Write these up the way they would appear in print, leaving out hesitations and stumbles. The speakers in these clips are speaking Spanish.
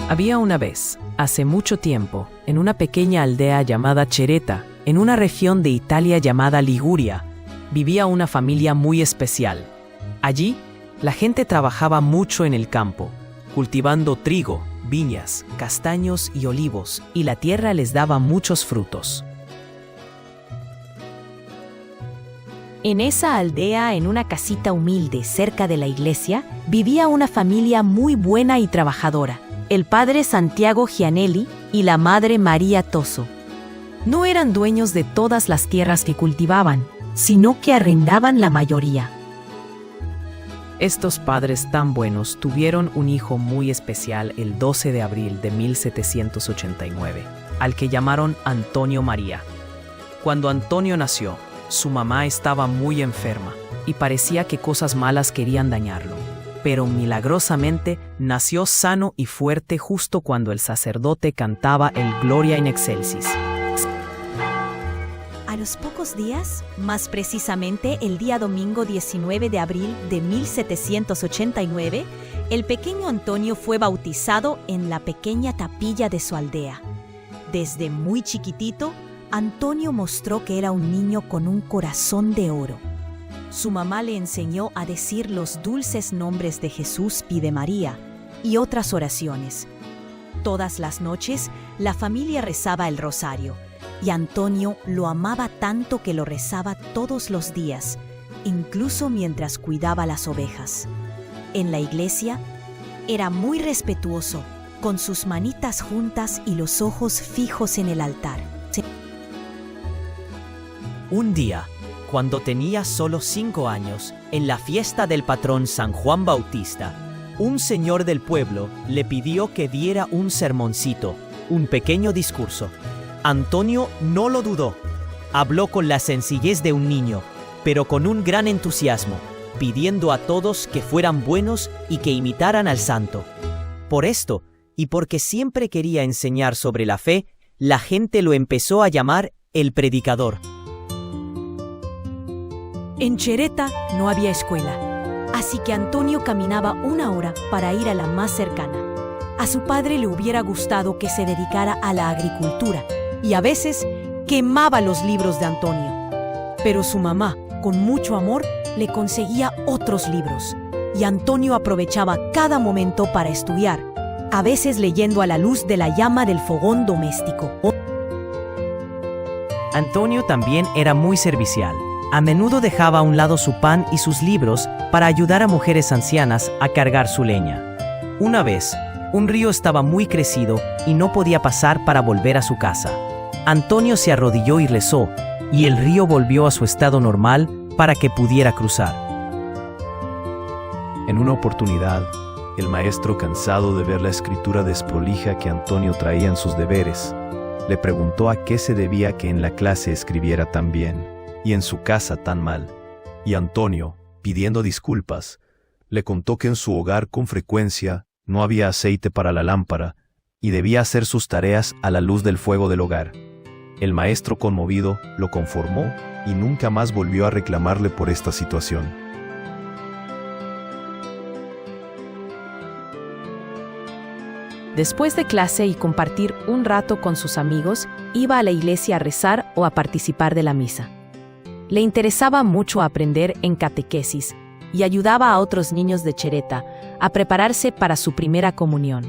Había una vez, hace mucho tiempo, en una pequeña aldea llamada Cereta, en una región de Italia llamada Liguria, vivía una familia muy especial. Allí, la gente trabajaba mucho en el campo, cultivando trigo, viñas, castaños y olivos, y la tierra les daba muchos frutos. En esa aldea, en una casita humilde cerca de la iglesia, vivía una familia muy buena y trabajadora. El padre Santiago Gianelli y la madre María Toso. No eran dueños de todas las tierras que cultivaban, sino que arrendaban la mayoría. Estos padres tan buenos tuvieron un hijo muy especial el 12 de abril de 1789, al que llamaron Antonio María. Cuando Antonio nació, su mamá estaba muy enferma y parecía que cosas malas querían dañarlo. Pero milagrosamente nació sano y fuerte justo cuando el sacerdote cantaba el Gloria in Excelsis. A los pocos días, más precisamente el día domingo 19 de abril de 1789, el pequeño Antonio fue bautizado en la pequeña capilla de su aldea. Desde muy chiquitito, Antonio mostró que era un niño con un corazón de oro. Su mamá le enseñó a decir los dulces nombres de Jesús y de María y otras oraciones. Todas las noches, la familia rezaba el rosario, y Antonio lo amaba tanto que lo rezaba todos los días, incluso mientras cuidaba las ovejas. En la iglesia, era muy respetuoso, con sus manitas juntas y los ojos fijos en el altar. Un día, cuando tenía solo 5 años, en la fiesta del patrón San Juan Bautista, un señor del pueblo le pidió que diera un sermoncito, un pequeño discurso. Antonio no lo dudó. Habló con la sencillez de un niño, pero con un gran entusiasmo, pidiendo a todos que fueran buenos y que imitaran al santo. Por esto, y porque siempre quería enseñar sobre la fe, la gente lo empezó a llamar el predicador. En Cereta no había escuela, así que Antonio caminaba 1 hora para ir a la más cercana. A su padre le hubiera gustado que se dedicara a la agricultura y a veces quemaba los libros de Antonio. Pero su mamá, con mucho amor, le conseguía otros libros y Antonio aprovechaba cada momento para estudiar, a veces leyendo a la luz de la llama del fogón doméstico. Antonio también era muy servicial. A menudo dejaba a un lado su pan y sus libros para ayudar a mujeres ancianas a cargar su leña. Una vez, un río estaba muy crecido y no podía pasar para volver a su casa. Antonio se arrodilló y rezó, y el río volvió a su estado normal para que pudiera cruzar. En una oportunidad, el maestro, cansado de ver la escritura desprolija que Antonio traía en sus deberes, le preguntó a qué se debía que en la clase escribiera tan bien y en su casa tan mal. Y Antonio, pidiendo disculpas, le contó que en su hogar con frecuencia no había aceite para la lámpara y debía hacer sus tareas a la luz del fuego del hogar. El maestro, conmovido, lo conformó y nunca más volvió a reclamarle por esta situación. Después de clase y compartir un rato con sus amigos, iba a la iglesia a rezar o a participar de la misa. Le interesaba mucho aprender en catequesis y ayudaba a otros niños de Cereta a prepararse para su primera comunión.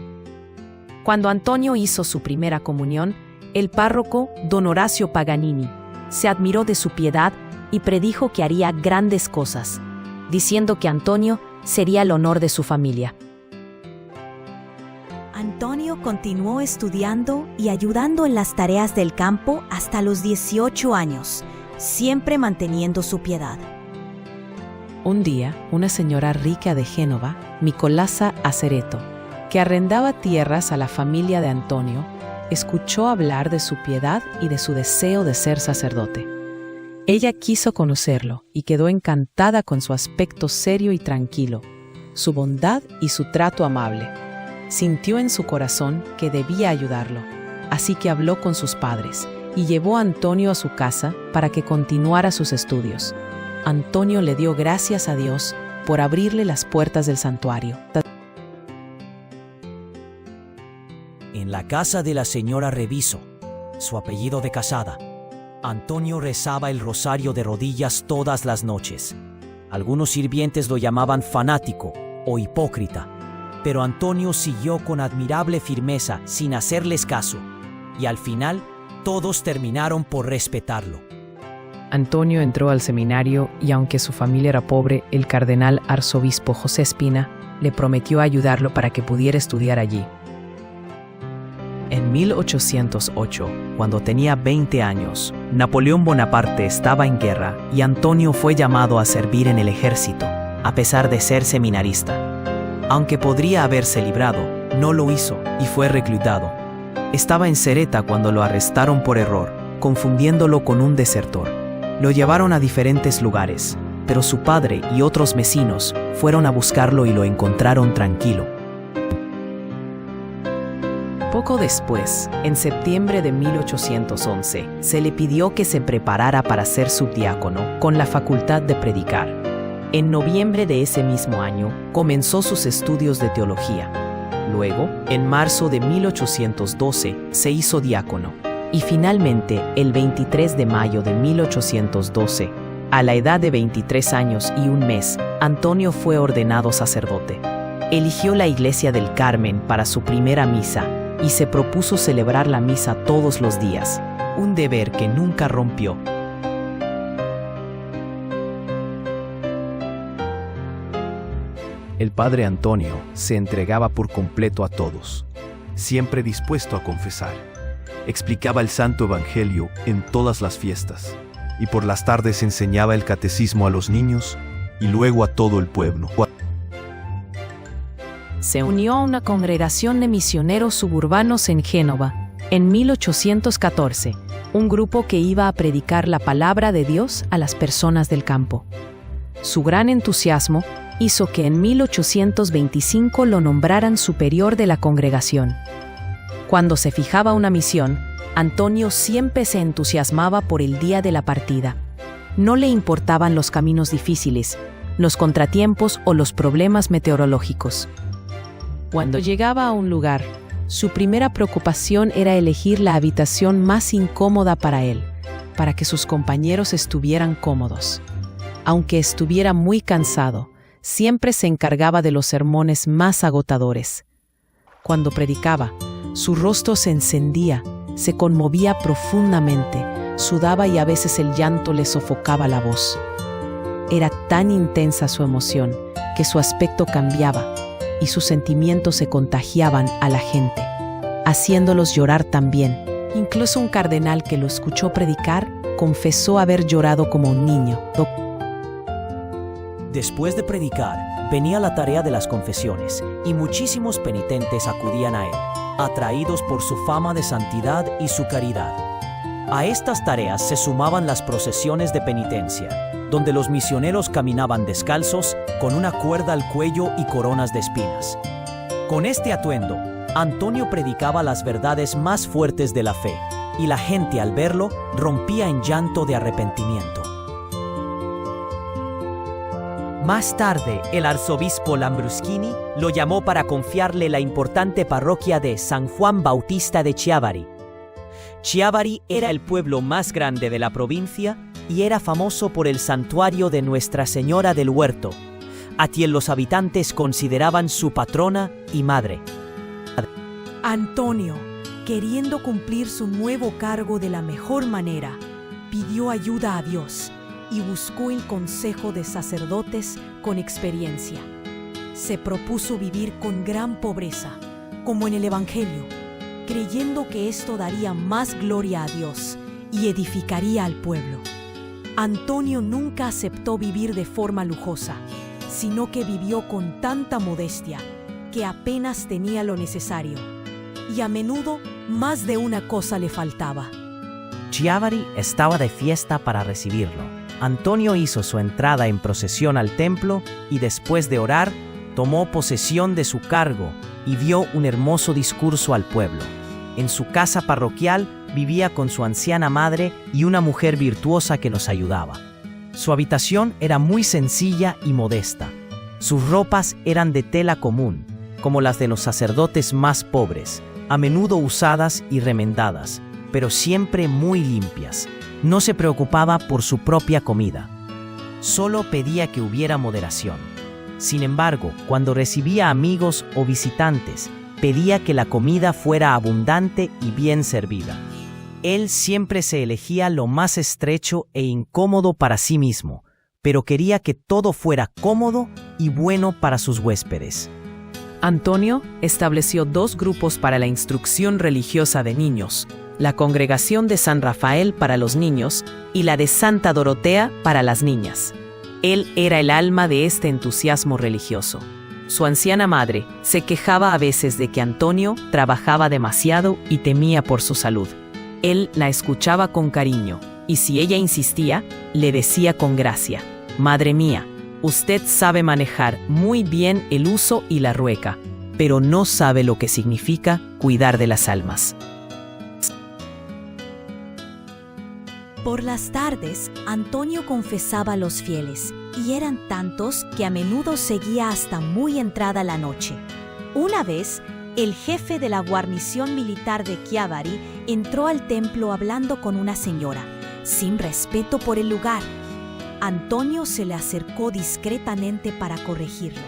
Cuando Antonio hizo su primera comunión, el párroco, don Horacio Paganini, se admiró de su piedad y predijo que haría grandes cosas, diciendo que Antonio sería el honor de su familia. Antonio continuó estudiando y ayudando en las tareas del campo hasta los 18 años, siempre manteniendo su piedad. Un día, una señora rica de Génova, Nicolasa Acereto, que arrendaba tierras a la familia de Antonio, escuchó hablar de su piedad y de su deseo de ser sacerdote. Ella quiso conocerlo y quedó encantada con su aspecto serio y tranquilo, su bondad y su trato amable. Sintió en su corazón que debía ayudarlo, así que habló con sus padres y llevó a Antonio a su casa para que continuara sus estudios. Antonio le dio gracias a Dios por abrirle las puertas del santuario. casa de la señora Reviso, su apellido de casada, Antonio rezaba el rosario de rodillas todas las noches. Algunos sirvientes lo llamaban fanático o hipócrita, pero Antonio siguió con admirable firmeza sin hacerles caso, y al final todos terminaron por respetarlo. Antonio entró al seminario y aunque su familia era pobre, el cardenal arzobispo José Espina le prometió ayudarlo para que pudiera estudiar allí. En 1808, cuando tenía 20 años, Napoleón Bonaparte estaba en guerra y Antonio fue llamado a servir en el ejército, a pesar de ser seminarista. Aunque podría haberse librado, no lo hizo y fue reclutado. Estaba en Cereta cuando lo arrestaron por error, confundiéndolo con un desertor. Lo llevaron a diferentes lugares, pero su padre y otros vecinos fueron a buscarlo y lo encontraron tranquilo. Poco después, en septiembre de 1811, se le pidió que se preparara para ser subdiácono con la facultad de predicar. En noviembre de ese mismo año, comenzó sus estudios de teología. Luego, en marzo de 1812, se hizo diácono. Y finalmente, el 23 de mayo de 1812, a la edad de 23 años y un mes, Antonio fue ordenado sacerdote. Eligió la iglesia del Carmen para su primera misa y se propuso celebrar la misa todos los días, un deber que nunca rompió. El padre Antonio se entregaba por completo a todos, siempre dispuesto a confesar. Explicaba el Santo Evangelio en todas las fiestas, y por las tardes enseñaba el catecismo a los niños y luego a todo el pueblo. Se unió a una congregación de misioneros suburbanos en Génova, en 1814, un grupo que iba a predicar la palabra de Dios a las personas del campo. Su gran entusiasmo hizo que en 1825 lo nombraran superior de la congregación. Cuando se fijaba una misión, Antonio siempre se entusiasmaba por el día de la partida. No le importaban los caminos difíciles, los contratiempos o los problemas meteorológicos. Cuando llegaba a un lugar, su primera preocupación era elegir la habitación más incómoda para él, para que sus compañeros estuvieran cómodos. Aunque estuviera muy cansado, siempre se encargaba de los sermones más agotadores. Cuando predicaba, su rostro se encendía, se conmovía profundamente, sudaba y a veces el llanto le sofocaba la voz. Era tan intensa su emoción que su aspecto cambiaba y sus sentimientos se contagiaban a la gente, haciéndolos llorar también. Incluso un cardenal que lo escuchó predicar confesó haber llorado como un niño. Después de predicar, venía la tarea de las confesiones, y muchísimos penitentes acudían a él, atraídos por su fama de santidad y su caridad. A estas tareas se sumaban las procesiones de penitencia, donde los misioneros caminaban descalzos, con una cuerda al cuello y coronas de espinas. Con este atuendo, Antonio predicaba las verdades más fuertes de la fe, y la gente al verlo rompía en llanto de arrepentimiento. Más tarde, el arzobispo Lambruschini lo llamó para confiarle la importante parroquia de San Juan Bautista de Chiavari. Chiavari era el pueblo más grande de la provincia y era famoso por el santuario de Nuestra Señora del Huerto, a quien los habitantes consideraban su patrona y madre. Antonio, queriendo cumplir su nuevo cargo de la mejor manera, pidió ayuda a Dios y buscó el consejo de sacerdotes con experiencia. Se propuso vivir con gran pobreza, como en el Evangelio, creyendo que esto daría más gloria a Dios y edificaría al pueblo. Antonio nunca aceptó vivir de forma lujosa, sino que vivió con tanta modestia que apenas tenía lo necesario, y a menudo más de una cosa le faltaba. Chiavari estaba de fiesta para recibirlo. Antonio hizo su entrada en procesión al templo y después de orar, tomó posesión de su cargo y dio un hermoso discurso al pueblo. En su casa parroquial vivía con su anciana madre y una mujer virtuosa que los ayudaba. Su habitación era muy sencilla y modesta. Sus ropas eran de tela común, como las de los sacerdotes más pobres, a menudo usadas y remendadas, pero siempre muy limpias. No se preocupaba por su propia comida. Solo pedía que hubiera moderación. Sin embargo, cuando recibía amigos o visitantes, pedía que la comida fuera abundante y bien servida. Él siempre se elegía lo más estrecho e incómodo para sí mismo, pero quería que todo fuera cómodo y bueno para sus huéspedes. Antonio estableció 2 grupos para la instrucción religiosa de niños, la Congregación de San Rafael para los niños y la de Santa Dorotea para las niñas. Él era el alma de este entusiasmo religioso. Su anciana madre se quejaba a veces de que Antonio trabajaba demasiado y temía por su salud. Él la escuchaba con cariño y si ella insistía, le decía con gracia: «Madre mía, usted sabe manejar muy bien el uso y la rueca, pero no sabe lo que significa cuidar de las almas». Por las tardes, Antonio confesaba a los fieles, y eran tantos que a menudo seguía hasta muy entrada la noche. Una vez, el jefe de la guarnición militar de Chiavari entró al templo hablando con una señora, sin respeto por el lugar. Antonio se le acercó discretamente para corregirlo,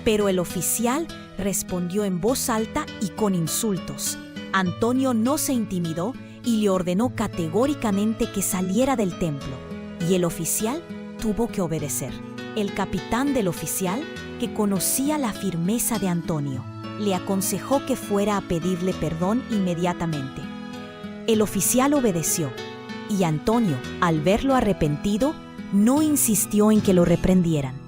pero el oficial respondió en voz alta y con insultos. Antonio no se intimidó y le ordenó categóricamente que saliera del templo, y el oficial tuvo que obedecer. El capitán del oficial, que conocía la firmeza de Antonio, le aconsejó que fuera a pedirle perdón inmediatamente. El oficial obedeció, y Antonio, al verlo arrepentido, no insistió en que lo reprendieran.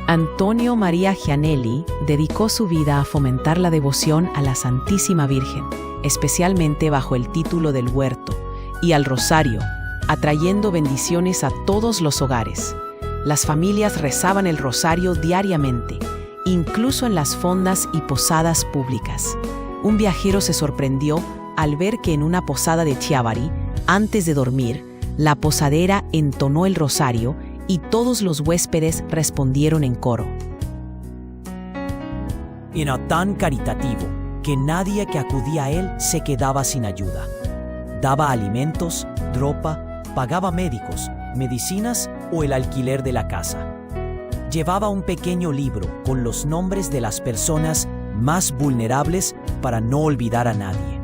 Antonio María Gianelli dedicó su vida a fomentar la devoción a la Santísima Virgen, especialmente bajo el título del huerto, y al rosario, atrayendo bendiciones a todos los hogares. Las familias rezaban el rosario diariamente, incluso en las fondas y posadas públicas. Un viajero se sorprendió al ver que en una posada de Chiavari, antes de dormir, la posadera entonó el rosario y todos los huéspedes respondieron en coro. Era tan caritativo que nadie que acudía a él se quedaba sin ayuda. Daba alimentos, ropa, pagaba médicos, medicinas o el alquiler de la casa. Llevaba un pequeño libro con los nombres de las personas más vulnerables para no olvidar a nadie.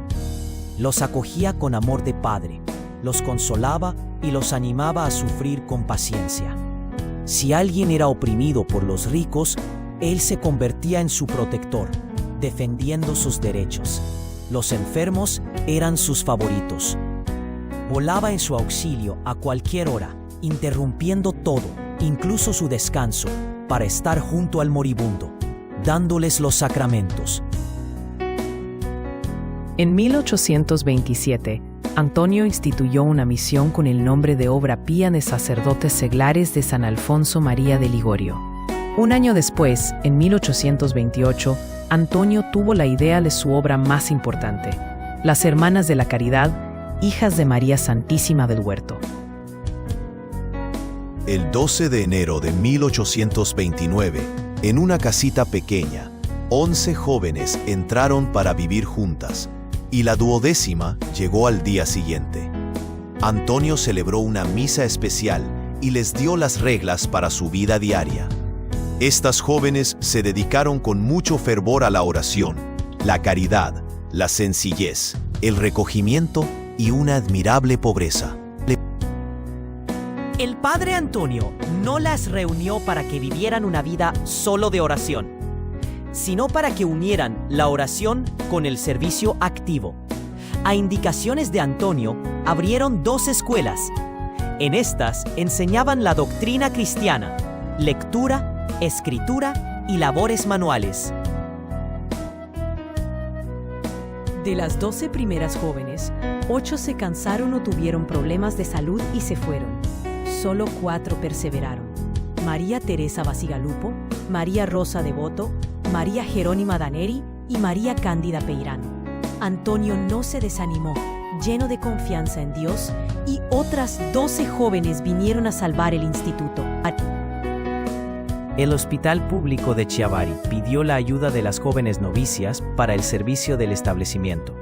Los acogía con amor de padre, los consolaba y los animaba a sufrir con paciencia. Si alguien era oprimido por los ricos, él se convertía en su protector, defendiendo sus derechos. Los enfermos eran sus favoritos. Volaba en su auxilio a cualquier hora, interrumpiendo todo, incluso su descanso, para estar junto al moribundo, dándoles los sacramentos. En 1827, Antonio instituyó una misión con el nombre de Obra Pía de Sacerdotes Seglares de San Alfonso María de Ligorio. Un año después, en 1828, Antonio tuvo la idea de su obra más importante, las Hermanas de la Caridad, hijas de María Santísima del Huerto. El 12 de enero de 1829, en una casita pequeña, 11 jóvenes entraron para vivir juntas, y la 12ª llegó al día siguiente. Antonio celebró una misa especial y les dio las reglas para su vida diaria. Estas jóvenes se dedicaron con mucho fervor a la oración, la caridad, la sencillez, el recogimiento y una admirable pobreza. El padre Antonio no las reunió para que vivieran una vida solo de oración, sino para que unieran la oración con el servicio activo. A indicaciones de Antonio, abrieron 2 escuelas. En estas enseñaban la doctrina cristiana, lectura, escritura y labores manuales. De las 12 primeras jóvenes, 8 se cansaron o tuvieron problemas de salud y se fueron. Solo 4 perseveraron: María Teresa Basigalupo, María Rosa Devoto, María Jerónima Daneri y María Cándida Peirano. Antonio no se desanimó, lleno de confianza en Dios, y otras 12 jóvenes vinieron a salvar el instituto. El Hospital Público de Chiavari pidió la ayuda de las jóvenes novicias para el servicio del establecimiento.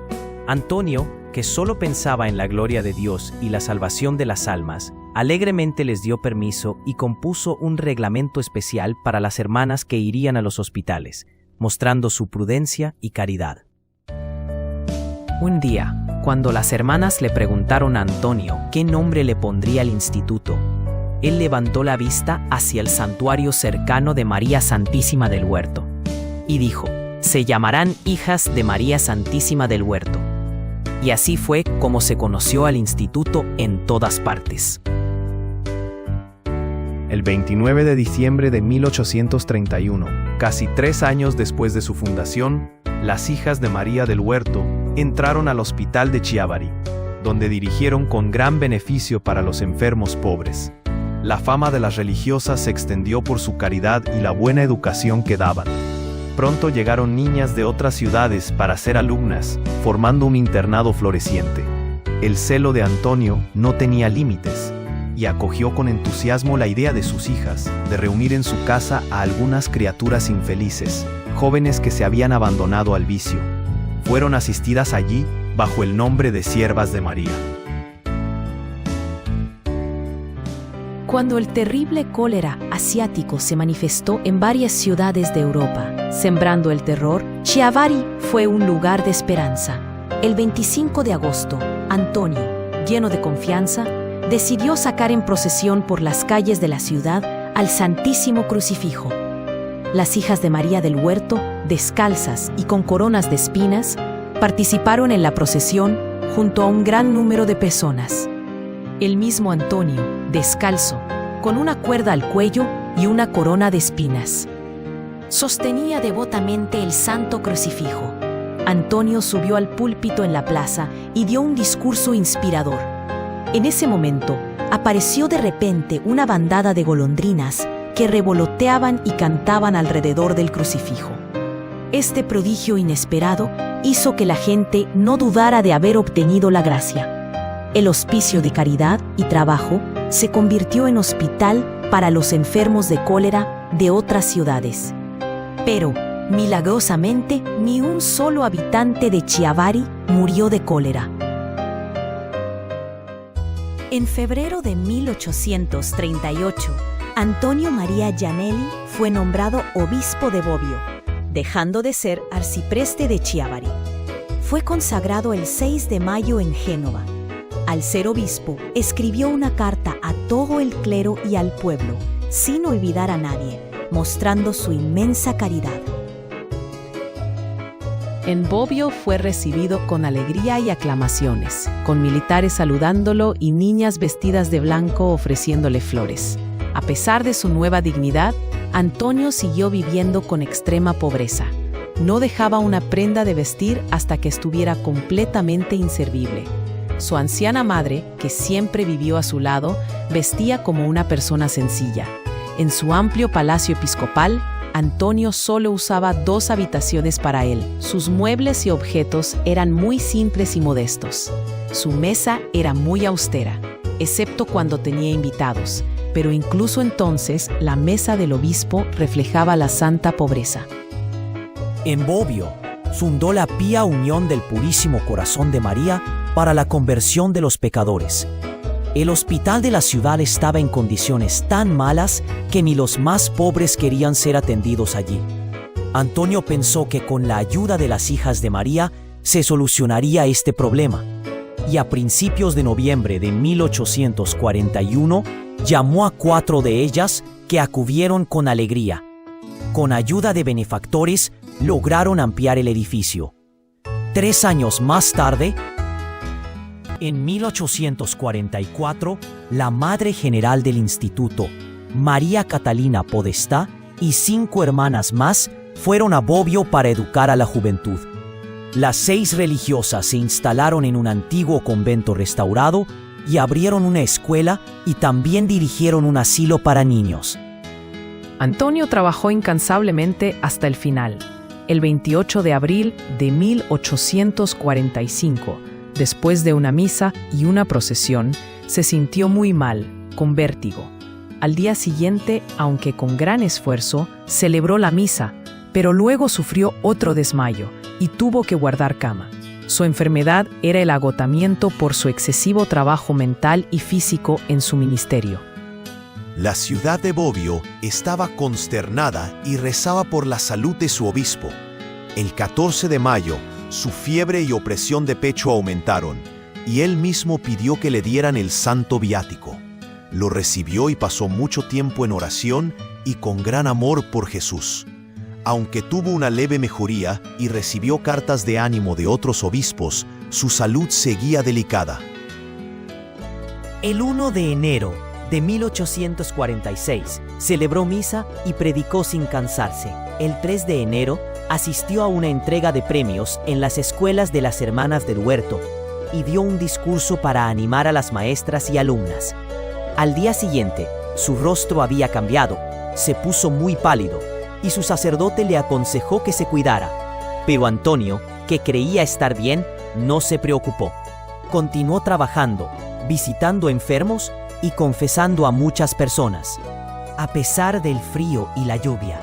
Antonio, que solo pensaba en la gloria de Dios y la salvación de las almas, alegremente les dio permiso y compuso un reglamento especial para las hermanas que irían a los hospitales, mostrando su prudencia y caridad. Un día, cuando las hermanas le preguntaron a Antonio qué nombre le pondría al instituto, él levantó la vista hacia el santuario cercano de María Santísima del Huerto y dijo: «Se llamarán Hijas de María Santísima del Huerto». Y así fue como se conoció al instituto en todas partes. El 29 de diciembre de 1831, casi 3 años después de su fundación, las Hijas de María del Huerto entraron al hospital de Chiavari, donde dirigieron con gran beneficio para los enfermos pobres. La fama de las religiosas se extendió por su caridad y la buena educación que daban. Pronto llegaron niñas de otras ciudades para ser alumnas, formando un internado floreciente. El celo de Antonio no tenía límites, y acogió con entusiasmo la idea de sus hijas de reunir en su casa a algunas criaturas infelices, jóvenes que se habían abandonado al vicio. Fueron asistidas allí bajo el nombre de Siervas de María. Cuando el terrible cólera asiático se manifestó en varias ciudades de Europa, sembrando el terror, Chiavari fue un lugar de esperanza. El 25 de agosto, Antonio, lleno de confianza, decidió sacar en procesión por las calles de la ciudad al Santísimo Crucifijo. Las Hijas de María del Huerto, descalzas y con coronas de espinas, participaron en la procesión junto a un gran número de personas. El mismo Antonio, descalzo, con una cuerda al cuello y una corona de espinas, sostenía devotamente el Santo Crucifijo. Antonio subió al púlpito en la plaza y dio un discurso inspirador. En ese momento, apareció de repente una bandada de golondrinas que revoloteaban y cantaban alrededor del crucifijo. Este prodigio inesperado hizo que la gente no dudara de haber obtenido la gracia. El hospicio de caridad y trabajo se convirtió en hospital para los enfermos de cólera de otras ciudades. Pero, milagrosamente, ni un solo habitante de Chiavari murió de cólera. En febrero de 1838, Antonio María Gianelli fue nombrado obispo de Bobbio, dejando de ser arcipreste de Chiavari. Fue consagrado el 6 de mayo en Génova. Al ser obispo, escribió una carta a todo el clero y al pueblo, sin olvidar a nadie, mostrando su inmensa caridad. En Bobbio fue recibido con alegría y aclamaciones, con militares saludándolo y niñas vestidas de blanco ofreciéndole flores. A pesar de su nueva dignidad, Antonio siguió viviendo con extrema pobreza. No dejaba una prenda de vestir hasta que estuviera completamente inservible. Su anciana madre, que siempre vivió a su lado, vestía como una persona sencilla. En su amplio palacio episcopal, Antonio solo usaba 2 habitaciones para él. Sus muebles y objetos eran muy simples y modestos. Su mesa era muy austera, excepto cuando tenía invitados, pero incluso entonces la mesa del obispo reflejaba la santa pobreza. En Bobbio, fundó la Pía Unión del Purísimo Corazón de María para la conversión de los pecadores. El hospital de la ciudad estaba en condiciones tan malas que ni los más pobres querían ser atendidos allí. Antonio pensó que con la ayuda de las Hijas de María se solucionaría este problema, y a principios de noviembre de 1841 llamó a 4 de ellas que acudieron con alegría. Con ayuda de benefactores lograron ampliar el edificio. 3 años más tarde, en 1844, la madre general del instituto, María Catalina Podestá, y 5 hermanas más fueron a Bobbio para educar a la juventud. Las 6 religiosas se instalaron en un antiguo convento restaurado y abrieron una escuela y también dirigieron un asilo para niños. Antonio trabajó incansablemente hasta el final. El 28 de abril de 1845, después de una misa y una procesión, se sintió muy mal, con vértigo. Al día siguiente, aunque con gran esfuerzo, celebró la misa, pero luego sufrió otro desmayo y tuvo que guardar cama. Su enfermedad era el agotamiento por su excesivo trabajo mental y físico en su ministerio. La ciudad de Bobbio estaba consternada y rezaba por la salud de su obispo. El 14 de mayo, su fiebre y opresión de pecho aumentaron, y él mismo pidió que le dieran el santo viático. Lo recibió y pasó mucho tiempo en oración y con gran amor por Jesús. Aunque tuvo una leve mejoría y recibió cartas de ánimo de otros obispos, su salud seguía delicada. El 1 de enero de 1846 celebró misa y predicó sin cansarse. El 3 de enero asistió a una entrega de premios en las escuelas de las Hermanas del Huerto y dio un discurso para animar a las maestras y alumnas. Al día siguiente, su rostro había cambiado, se puso muy pálido y su sacerdote le aconsejó que se cuidara. Pero Antonio, que creía estar bien, no se preocupó. Continuó trabajando, visitando enfermos y confesando a muchas personas, a pesar del frío y la lluvia.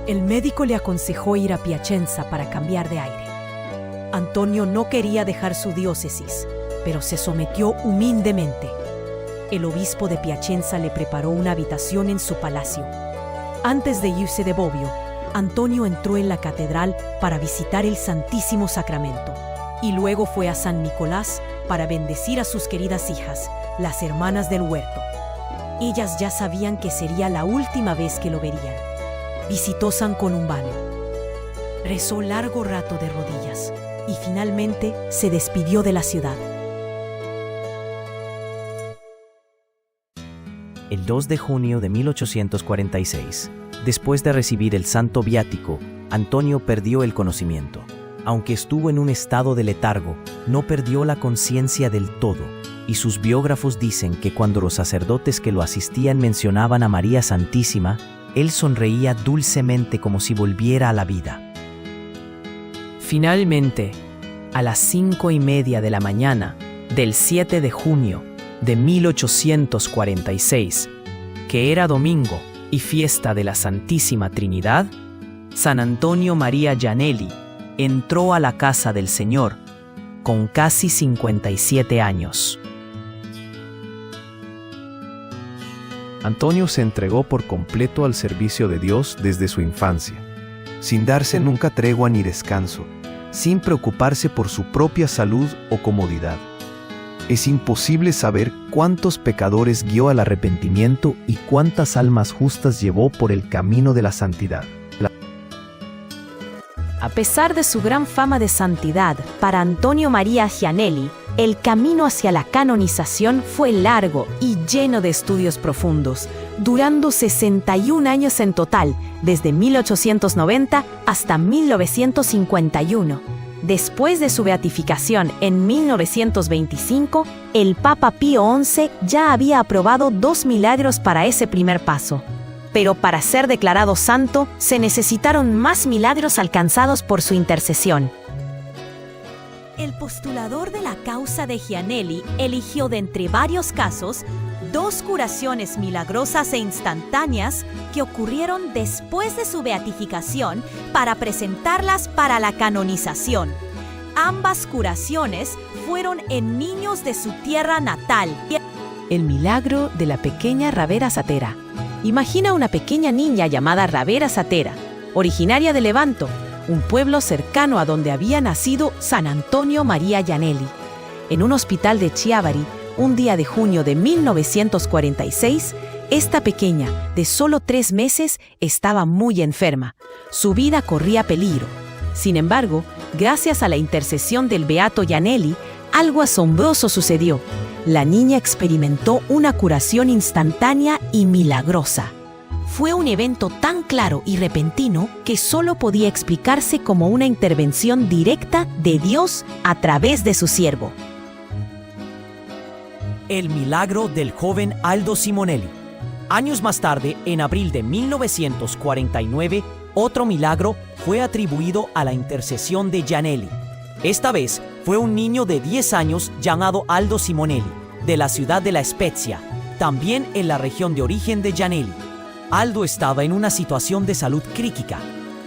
El médico le aconsejó ir a Piacenza para cambiar de aire. Antonio no quería dejar su diócesis, pero se sometió humildemente. El obispo de Piacenza le preparó una habitación en su palacio. Antes de irse de Bobbio, Antonio entró en la catedral para visitar el Santísimo Sacramento y luego fue a San Nicolás para bendecir a sus queridas hijas, las Hermanas del Huerto. Ellas ya sabían que sería la última vez que lo verían. Visitó San Columbano. Rezó largo rato de rodillas y finalmente se despidió de la ciudad. El 2 de junio de 1846, después de recibir el santo viático, Antonio perdió el conocimiento. Aunque estuvo en un estado de letargo, no perdió la conciencia del todo, y sus biógrafos dicen que cuando los sacerdotes que lo asistían mencionaban a María Santísima, él sonreía dulcemente como si volviera a la vida. Finalmente, a las 5:30 de la mañana del 7 de junio de 1846, que era domingo y fiesta de la Santísima Trinidad, San Antonio María Gianelli entró a la casa del Señor con casi 57 años. Antonio se entregó por completo al servicio de Dios desde su infancia, sin darse nunca tregua ni descanso, sin preocuparse por su propia salud o comodidad. Es imposible saber cuántos pecadores guió al arrepentimiento y cuántas almas justas llevó por el camino de la santidad. A pesar de su gran fama de santidad, para Antonio María Gianelli, el camino hacia la canonización fue largo y lleno de estudios profundos, durando 61 años en total, desde 1890 hasta 1951. Después de su beatificación en 1925, el Papa Pío XI ya había aprobado 2 milagros para ese primer paso. Pero para ser declarado santo, se necesitaron más milagros alcanzados por su intercesión. El postulador de la causa de Gianelli eligió de entre varios casos 2 curaciones milagrosas e instantáneas que ocurrieron después de su beatificación para presentarlas para la canonización. Ambas curaciones fueron en niños de su tierra natal. El milagro de la pequeña Ravera Satera. Imagina una pequeña niña llamada Ravera Satera, originaria de Levanto, un pueblo cercano a donde había nacido San Antonio María Gianelli. En un hospital de Chiavari, un día de junio de 1946, esta pequeña, de solo 3 meses, estaba muy enferma. Su vida corría peligro. Sin embargo, gracias a la intercesión del beato Gianelli, algo asombroso sucedió. La niña experimentó una curación instantánea y milagrosa. Fue un evento tan claro y repentino que solo podía explicarse como una intervención directa de Dios a través de su siervo. El milagro del joven Aldo Simonelli. Años más tarde, en abril de 1949, otro milagro fue atribuido a la intercesión de Gianelli. Esta vez fue un niño de 10 años llamado Aldo Simonelli. de la ciudad de La Spezia, también en la región de origen de Gianelli. Aldo estaba en una situación de salud crítica,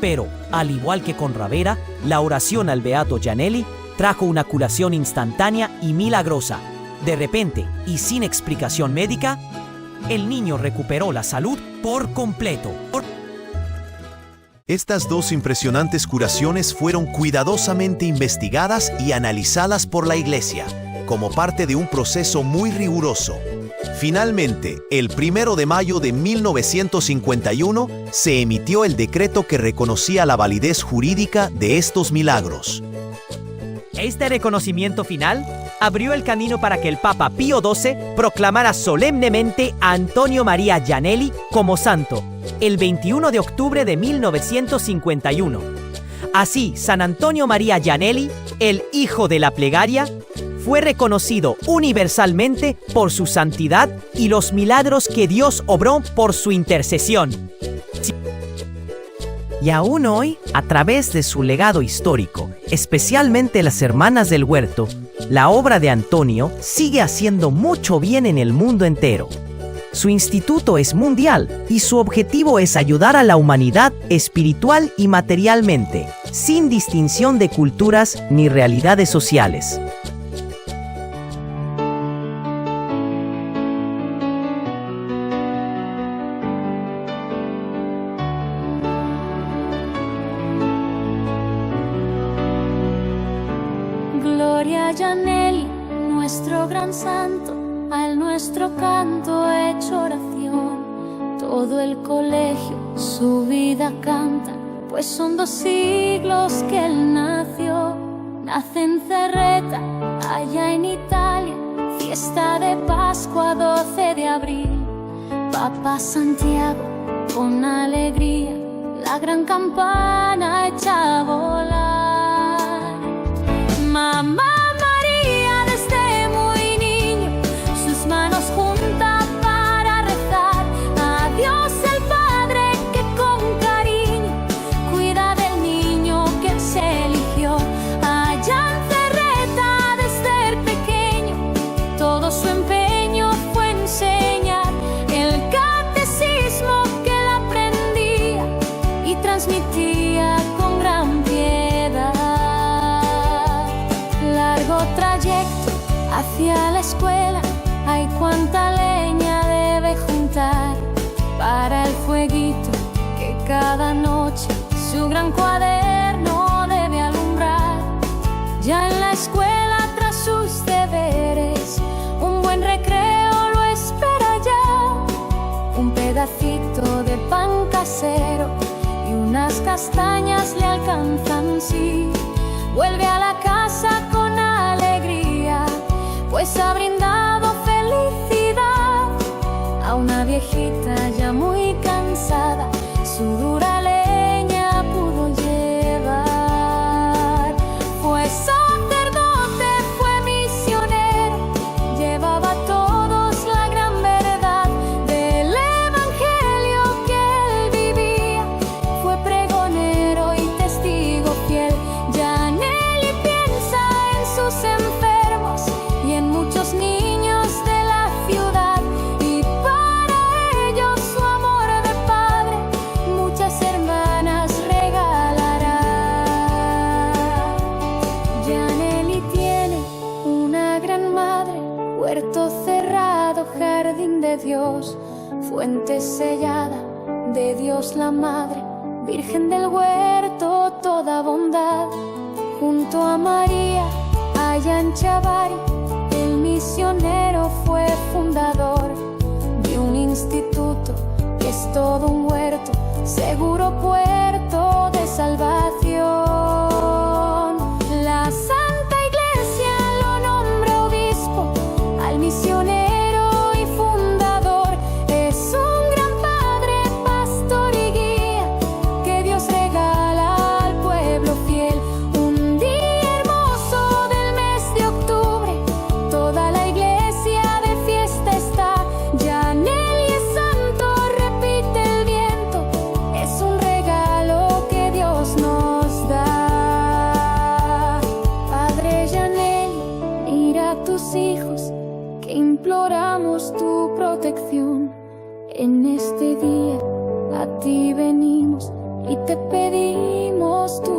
pero, al igual que con Ravera, la oración al beato Gianelli trajo una curación instantánea y milagrosa. De repente, y sin explicación médica, el niño recuperó la salud por completo. Estas dos impresionantes curaciones fueron cuidadosamente investigadas y analizadas por la Iglesia, como parte de un proceso muy riguroso. Finalmente, el 1 de mayo de 1951, se emitió el decreto que reconocía la validez jurídica de estos milagros. Este reconocimiento final abrió el camino para que el Papa Pío XII proclamara solemnemente a Antonio María Gianelli como santo, el 21 de octubre de 1951. Así, San Antonio María Gianelli, el hijo de la plegaria, fue reconocido universalmente por su santidad y los milagros que Dios obró por su intercesión. Y aún hoy, a través de su legado histórico, especialmente las Hermanas del Huerto, la obra de Antonio sigue haciendo mucho bien en el mundo entero. Su instituto es mundial y su objetivo es ayudar a la humanidad espiritual y materialmente, sin distinción de culturas ni realidades sociales. Gloria a Gianelli, nuestro gran santo, al nuestro canto hecho oración. Todo el colegio su vida canta, pues son 2 siglos que él nació. Nace en Cerreta, allá en Italia, fiesta de Pascua 12 de abril. Papa Santiago, con alegría, la gran campana echa a volar. Mamá María desde muy niño, sus manos junta para rezar a Dios el Padre que con cariño cuida del niño que él se eligió. Allá en Cerreta desde el pequeño, todo su empeño fue enseñar el catecismo que él aprendía y transmitía con gran piedad. Trayecto hacia la escuela, hay cuánta leña debe juntar para el fueguito que cada noche su gran cuaderno debe alumbrar. Ya en la escuela tras sus deberes, un buen recreo lo espera ya. Un pedacito de pan casero y unas castañas le alcanzan, sí. Vuelve a la casa con alegría, pues ha brindado felicidad a una viejita ya muy cansada. Su dura leña pudo llevar. Fue sacerdote, fue misionero, llevaba a todos la gran verdad del evangelio que él vivía. Fue pregonero y testigo fiel. Gianelli piensa en sus enfermos y en muchos niños de la ciudad, y para ellos su amor de padre muchas hermanas regalará. Gianelli tiene una gran madre, huerto cerrado, jardín de Dios, fuente sellada de Dios la Madre, Virgen del Huerto, toda bondad. Junto a María, allá en Chavari, el misionero fue fundador de un instituto que es todo un huerto, seguro puerto de salvación. La Santa Iglesia lo nombra obispo al misionero y fundador. Es un gran padre, pastor y guía que Dios regala al pueblo fiel. Un día hermoso del mes de octubre, toda la iglesia de fiesta está. Gianelli es santo, repite el viento, es un regalo tu protección. En este día a ti venimos y te pedimos tu